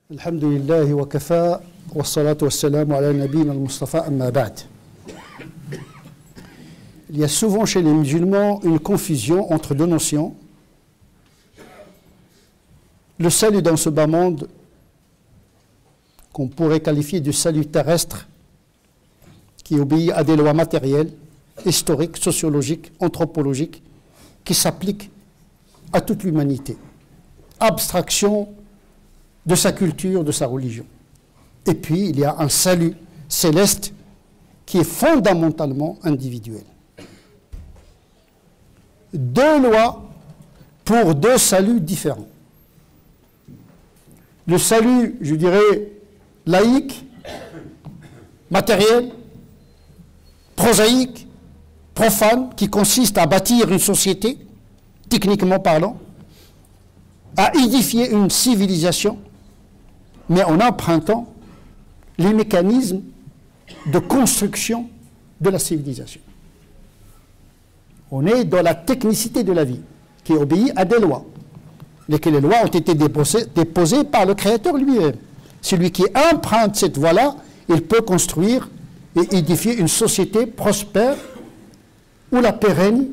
Alhamdulillah wa kafa wa salatu wa salam ala nabiyina al-Mustafa amma ba'd. Il y a souvent chez les musulmans une confusion entre deux notions. Le salut dans ce bas monde, qu'on pourrait qualifier de salut terrestre, qui obéit à des lois matérielles, historiques, sociologiques, anthropologiques, qui s'appliquent à toute l'humanité. Abstraction de sa culture, de sa religion. Et puis, il y a un salut céleste qui est fondamentalement individuel. Deux lois pour deux saluts différents. Le salut, je dirais, laïque, matériel, prosaïque, profane, qui consiste à bâtir une société, techniquement parlant, à édifier une civilisation, mais en empruntant les mécanismes de construction de la civilisation. On est dans la technicité de la vie, qui obéit à des lois, lesquelles les lois ont été déposées par le Créateur lui-même. Celui qui emprunte cette voie-là, il peut construire et édifier une société prospère, où la pérenne,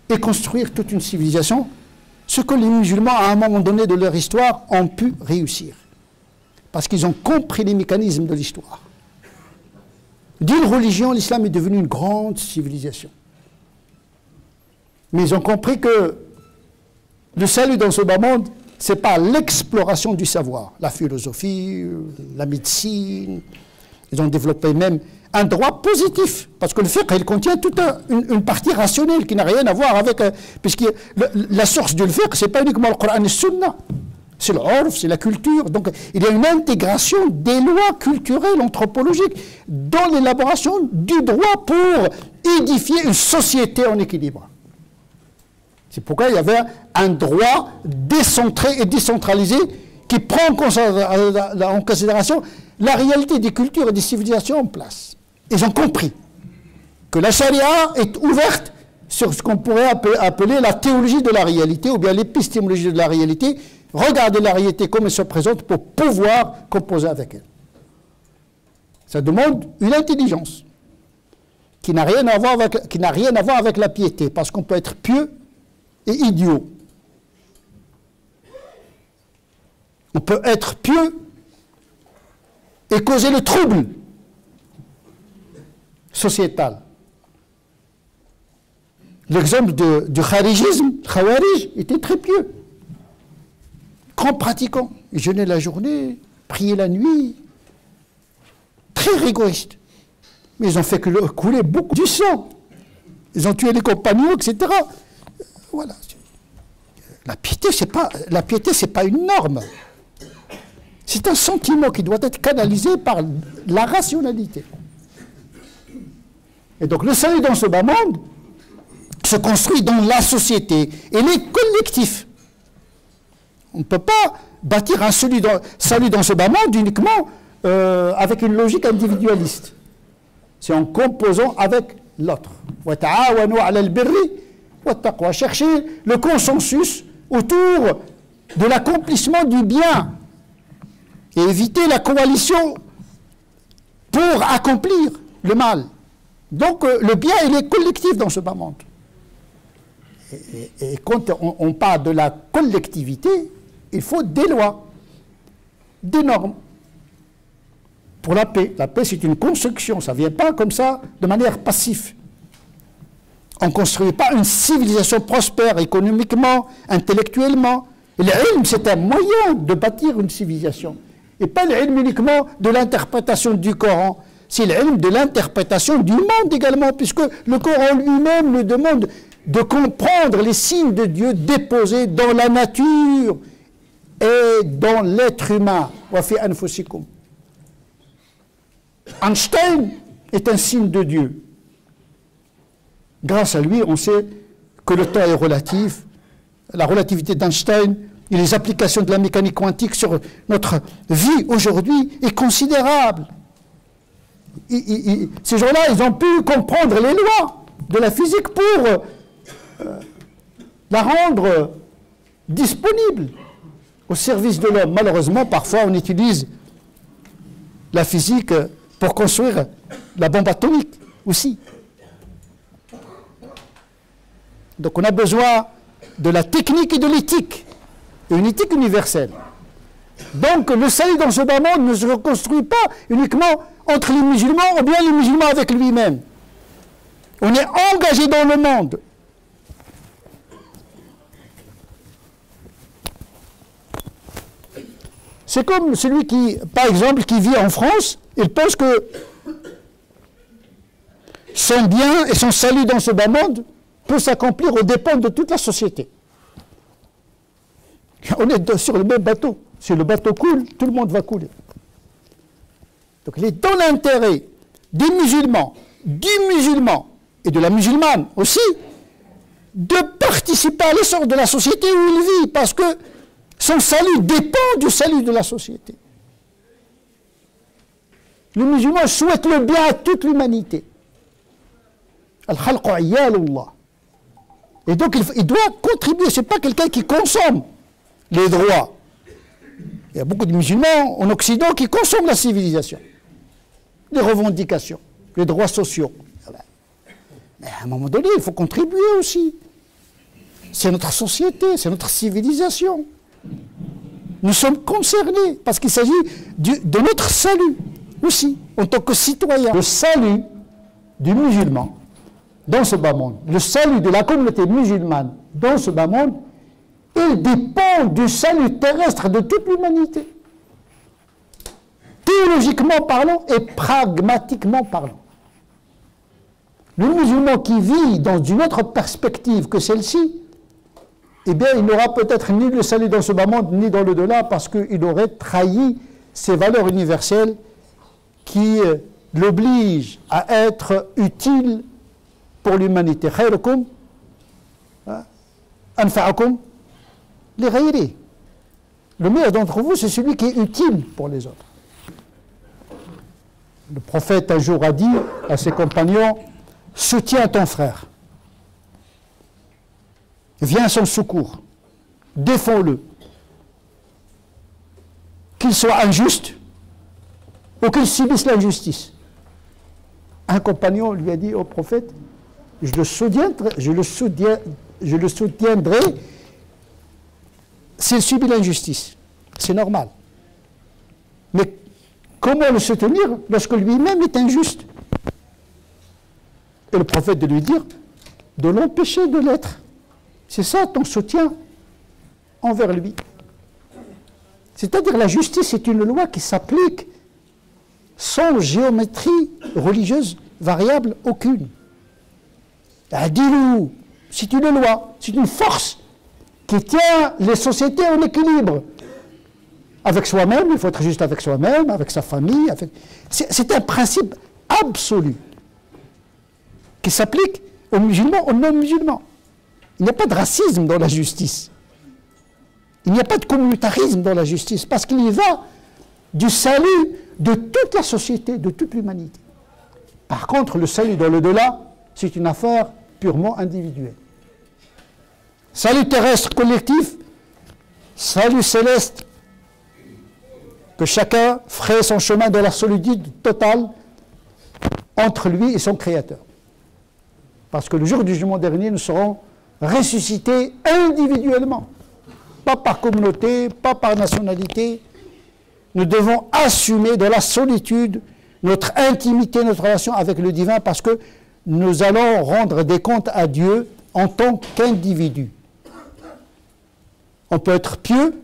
et construire toute une civilisation, ce que les musulmans, à un moment donné de leur histoire, ont pu réussir. Parce qu'ils ont compris les mécanismes de l'histoire. D'une religion, l'islam est devenu une grande civilisation. Mais ils ont compris que le salut dans ce bas monde, ce n'est pas l'exploration du savoir, la philosophie, la médecine. Ils ont développé même un droit positif, parce que le fiqh, il contient toute une partie rationnelle qui n'a rien à voir avec... puisque la source du fiqh, ce n'est pas uniquement le Coran et le Sunna. C'est l'orf, c'est la culture. Donc, il y a une intégration des lois culturelles, anthropologiques, dans l'élaboration du droit pour édifier une société en équilibre. C'est pourquoi il y avait un droit décentré et décentralisé qui prend en considération la réalité des cultures et des civilisations en place. Ils ont compris que la charia est ouverte sur ce qu'on pourrait appeler la théologie de la réalité ou bien l'épistémologie de la réalité. Regardez la réalité comme elle se présente pour pouvoir composer avec elle. Ça demande une intelligence qui n'a rien à voir avec la piété, parce qu'on peut être pieux et idiot. On peut être pieux et causer le trouble sociétal. L'exemple du kharijisme, le khawarij, était très pieux. Grand pratiquant, ils jeûnaient la journée, priaient la nuit, très rigoristes. Mais ils ont fait couler beaucoup du sang. Ils ont tué les compagnons, etc. Voilà. La piété, c'est pas une norme. C'est un sentiment qui doit être canalisé par la rationalité. Et donc le salut dans ce bas monde se construit dans la société et les collectifs. On ne peut pas bâtir un salut dans ce bas monde uniquement avec une logique individualiste. C'est en composant avec l'autre. Chercher le consensus autour de l'accomplissement du bien et éviter la coalition pour accomplir le mal. Donc le bien, il est collectif dans ce bas monde. Et quand on parle de la collectivité, il faut des lois, des normes. Pour la paix, c'est une construction, ça ne vient pas comme ça de manière passive. On ne construit pas une civilisation prospère économiquement, intellectuellement. L'ilm, c'est un moyen de bâtir une civilisation. Et pas l'ilm uniquement de l'interprétation du Coran. C'est l'ilm de l'interprétation du monde également, puisque le Coran lui-même nous demande de comprendre les signes de Dieu déposés dans la nature et dans l'être humain. Einstein est un signe de Dieu. Grâce à lui, on sait que le temps est relatif. La relativité d'Einstein et les applications de la mécanique quantique sur notre vie aujourd'hui est considérable. Ces gens-là, ils ont pu comprendre les lois de la physique pour... la rendre disponible au service de l'homme. Malheureusement, parfois, on utilise la physique pour construire la bombe atomique aussi. Donc on a besoin de la technique et de l'éthique, une éthique universelle. Donc le salut dans ce bas monde ne se reconstruit pas uniquement entre les musulmans ou bien les musulmans avec lui-même. On est engagé dans le monde. C'est comme celui qui, par exemple, qui vit en France, il pense que son bien et son salut dans ce bas monde peut s'accomplir aux dépens de toute la société. On est sur le même bateau. Si le bateau coule, tout le monde va couler. Donc il est dans l'intérêt des musulmans, du musulman et de la musulmane aussi, de participer à l'essor de la société où il vit, parce que son salut dépend du salut de la société. Le musulman souhaite le bien à toute l'humanité. Al-Khalqu iyalullah. Et donc il doit contribuer, ce n'est pas quelqu'un qui consomme les droits. Il y a beaucoup de musulmans en Occident qui consomment la civilisation, les revendications, les droits sociaux. Mais à un moment donné, il faut contribuer aussi. C'est notre société, c'est notre civilisation. Nous sommes concernés parce qu'il s'agit de notre salut aussi, en tant que citoyens. Le salut du musulman dans ce bas monde, le salut de la communauté musulmane dans ce bas monde, il dépend du salut terrestre de toute l'humanité. Théologiquement parlant et pragmatiquement parlant. Le musulman qui vit dans une autre perspective que celle-ci, eh bien, il n'aura peut-être ni le salut dans ce bas monde, ni dans l'au-delà, parce qu'il aurait trahi ces valeurs universelles qui l'obligent à être utile pour l'humanité. Khayrukum anfa'akum li ghayri. Le meilleur d'entre vous, c'est celui qui est utile pour les autres. Le prophète un jour a dit à ses compagnons, soutiens ton frère. Viens à son secours. Défends-le. Qu'il soit injuste ou qu'il subisse l'injustice. Un compagnon lui a dit au prophète, je le soutiendrai s'il subit l'injustice. C'est normal. Mais comment le soutenir lorsque lui-même est injuste? Et le prophète de lui dire, de l'empêcher de l'être. C'est ça ton soutien envers lui. C'est-à-dire la justice est une loi qui s'applique sans géométrie religieuse variable aucune. Adilou, c'est une loi, c'est une force qui tient les sociétés en équilibre. Avec soi-même, il faut être juste avec soi-même, avec sa famille. C'est un principe absolu qui s'applique aux musulmans, aux non-musulmans. Il n'y a pas de racisme dans la justice. Il n'y a pas de communautarisme dans la justice, parce qu'il y va du salut de toute la société, de toute l'humanité. Par contre, le salut dans l'au-delà, c'est une affaire purement individuelle. Salut terrestre collectif, salut céleste, que chacun ferait son chemin dans la solitude totale entre lui et son Créateur. Parce que le jour du jugement dernier, nous serons ressuscités individuellement, pas par communauté, pas par nationalité. Nous devons assumer de la solitude notre intimité, notre relation avec le divin, parce que nous allons rendre des comptes à Dieu en tant qu'individu. On peut être pieux,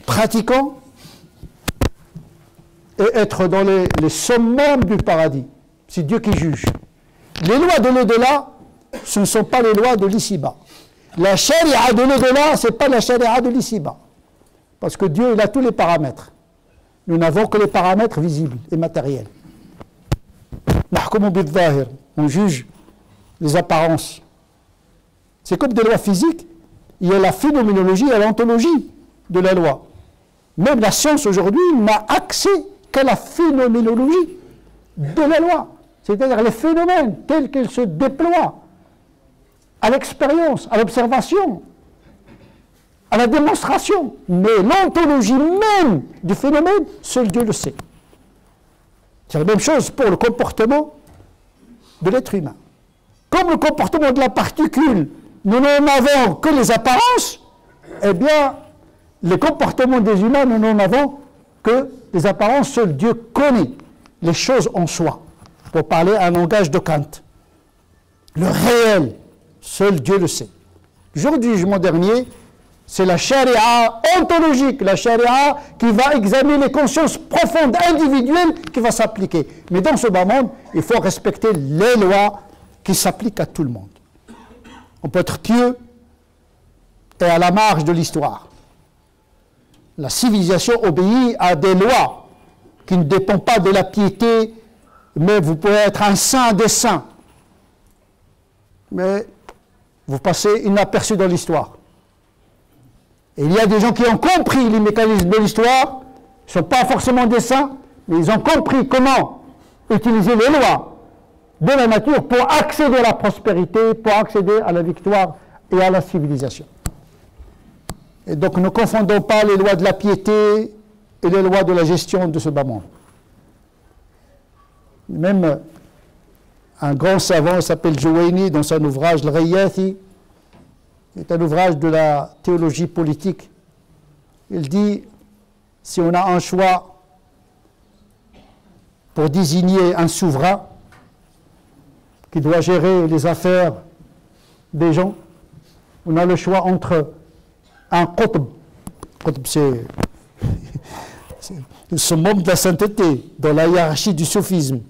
pratiquant, et être dans les summums du paradis. C'est Dieu qui juge. Les lois de l'au-delà, ce ne sont pas les lois de l'ici-bas. La charia de l'au-delà, ce n'est pas la charia de l'ici-bas. Parce que Dieu, il a tous les paramètres. Nous n'avons que les paramètres visibles et matériels. On juge les apparences. C'est comme des lois physiques. Il y a la phénoménologie et l'ontologie de la loi. Même la science aujourd'hui n'a accès qu'à la phénoménologie de la loi. C'est-à-dire les phénomènes tels qu'ils se déploient à l'expérience, à l'observation, à à la démonstration. Mais l'ontologie même du phénomène, seul Dieu le sait. C'est la même chose pour le comportement de l'être humain. Comme le comportement de la particule, nous n'en avons que les apparences, eh bien, le comportement des humains, nous n'en avons que les apparences. Seul Dieu connaît les choses en soi, pour parler un langage de Kant. Le réel, seul Dieu le sait. Le jour du jugement dernier, c'est la charia ontologique, la charia qui va examiner les consciences profondes, individuelles, qui va s'appliquer. Mais dans ce bas monde, il faut respecter les lois qui s'appliquent à tout le monde. On peut être pieux et à la marge de l'histoire. La civilisation obéit à des lois qui ne dépendent pas de la piété, mais vous pouvez être un saint des saints. Mais vous passez inaperçu dans l'histoire. Et il y a des gens qui ont compris les mécanismes de l'histoire, ils ne sont pas forcément des saints, mais ils ont compris comment utiliser les lois de la nature pour accéder à la prospérité, pour accéder à la victoire et à la civilisation. Et donc ne confondons pas les lois de la piété et les lois de la gestion de ce bas monde. Même un grand savant s'appelle Juwayni, dans son ouvrage Le Riyathi, c'est un ouvrage de la théologie politique. Il dit, si on a un choix pour désigner un souverain qui doit gérer les affaires des gens, on a le choix entre un qutb, c'est ce membre de la sainteté dans la hiérarchie du soufisme.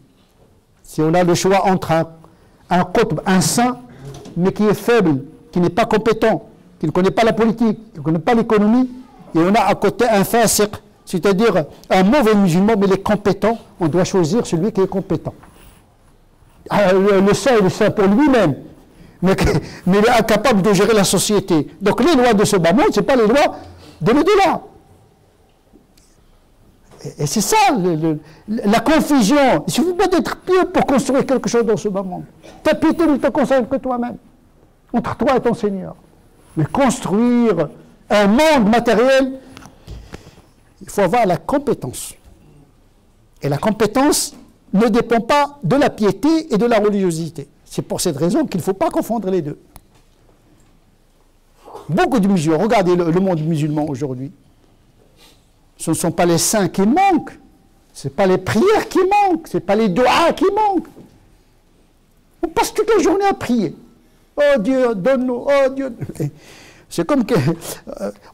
Si on a le choix entre un qutb, un saint, mais qui est faible, qui n'est pas compétent, qui ne connaît pas la politique, qui ne connaît pas l'économie, et on a à côté un fasiq, c'est-à-dire un mauvais musulman, mais il est compétent, on doit choisir celui qui est compétent. Le saint, il est saint pour lui-même, mais il est incapable de gérer la société. Donc les lois de ce bas monde, ce n'est pas les lois de l'au-delà. Et c'est ça, la confusion. Il ne suffit pas d'être pieux pour construire quelque chose dans ce bas monde. Ta piété ne te concerne que toi-même, entre toi et ton Seigneur. Mais construire un monde matériel, il faut avoir la compétence. Et la compétence ne dépend pas de la piété et de la religiosité. C'est pour cette raison qu'il ne faut pas confondre les deux. Beaucoup de musulmans, regardez le monde musulman aujourd'hui, ce ne sont pas les saints qui manquent, ce n'est pas les prières qui manquent, ce n'est pas les doigts qui manquent. On passe toute la journée à prier. Oh Dieu, donne-nous, oh Dieu. C'est comme que,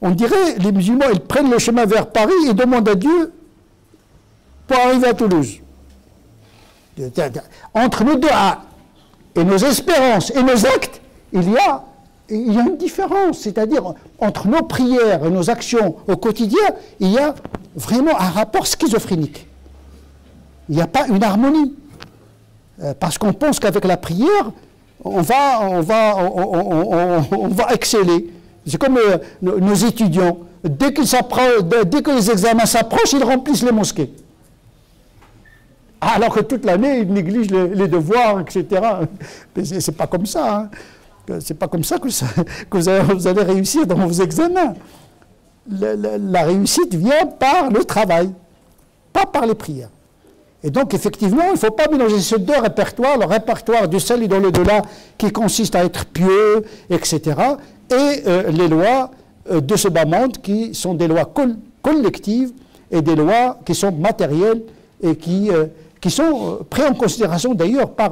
on dirait, les musulmans, ils prennent le chemin vers Paris et demandent à Dieu pour arriver à Toulouse. Entre nos doigts et nos espérances et nos actes, il y a une différence, c'est-à-dire entre nos prières et nos actions au quotidien, il y a vraiment un rapport schizophrénique. Il n'y a pas une harmonie. Parce qu'on pense qu'avec la prière, on va exceller. C'est comme nos étudiants. Dès que les examens s'approchent, ils remplissent les mosquées. Alors que toute l'année, ils négligent les devoirs, etc. Mais c'est pas comme ça. Hein. C'est pas comme ça que vous allez réussir dans vos examens. La réussite vient par le travail, pas par les prières. Et donc, effectivement, il ne faut pas mélanger ces deux répertoires, le répertoire du ciel et dans l'au-delà, qui consiste à être pieux, etc., et les lois de ce bas monde, qui sont des lois collectives et des lois qui sont matérielles et qui sont prises en considération d'ailleurs par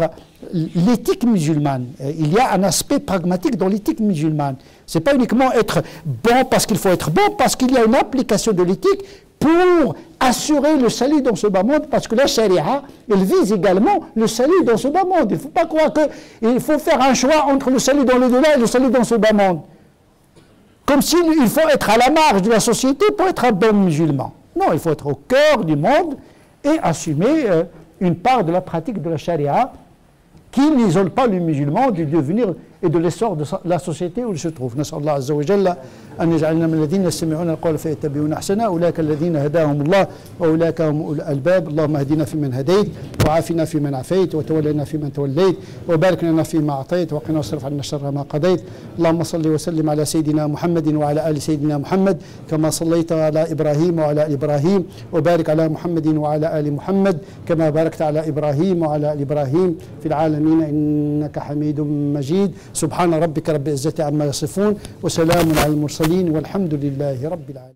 l'éthique musulmane. Il y a un aspect pragmatique dans l'éthique musulmane. Ce n'est pas uniquement être bon parce qu'il faut être bon, parce qu'il y a une application de l'éthique pour assurer le salut dans ce bas monde, parce que la charia, elle vise également le salut dans ce bas monde. Il ne faut pas croire qu'il faut faire un choix entre le salut dans l'au-delà et le salut dans ce bas monde. Comme s'il faut être à la marge de la société pour être un bon musulman. Non, il faut être au cœur du monde et assumer une part de la pratique de la charia qui n'isole pas le musulman du devenir et de l'essor de la société où il se trouve. Nas'Allah Azza wa Jalla أن يجعلنا من الذين يستمعون القول فيتبعون أحسنه. أولئك الذين هداهم الله وأولئك هم أولو الألباب. اللهم اهدنا فيمن هديت، وعافنا فيمن عافيت، وتولنا فيمن توليت، وبارك لنا فيما أعطيت، وقنا واصرف عنا شر ما قضيت. اللهم صل وسلم على سيدنا محمد وعلى آل سيدنا محمد كما صليت على إبراهيم وعلى آل إبراهيم، وبارك على محمد وعلى آل محمد كما باركت على إبراهيم وعلى آل إبراهيم في العالمين إنك حميد مجيد. سبحان ربك رب العزة عما يصفون، وسلام على المرسلين، والحمد لله رب العالمين.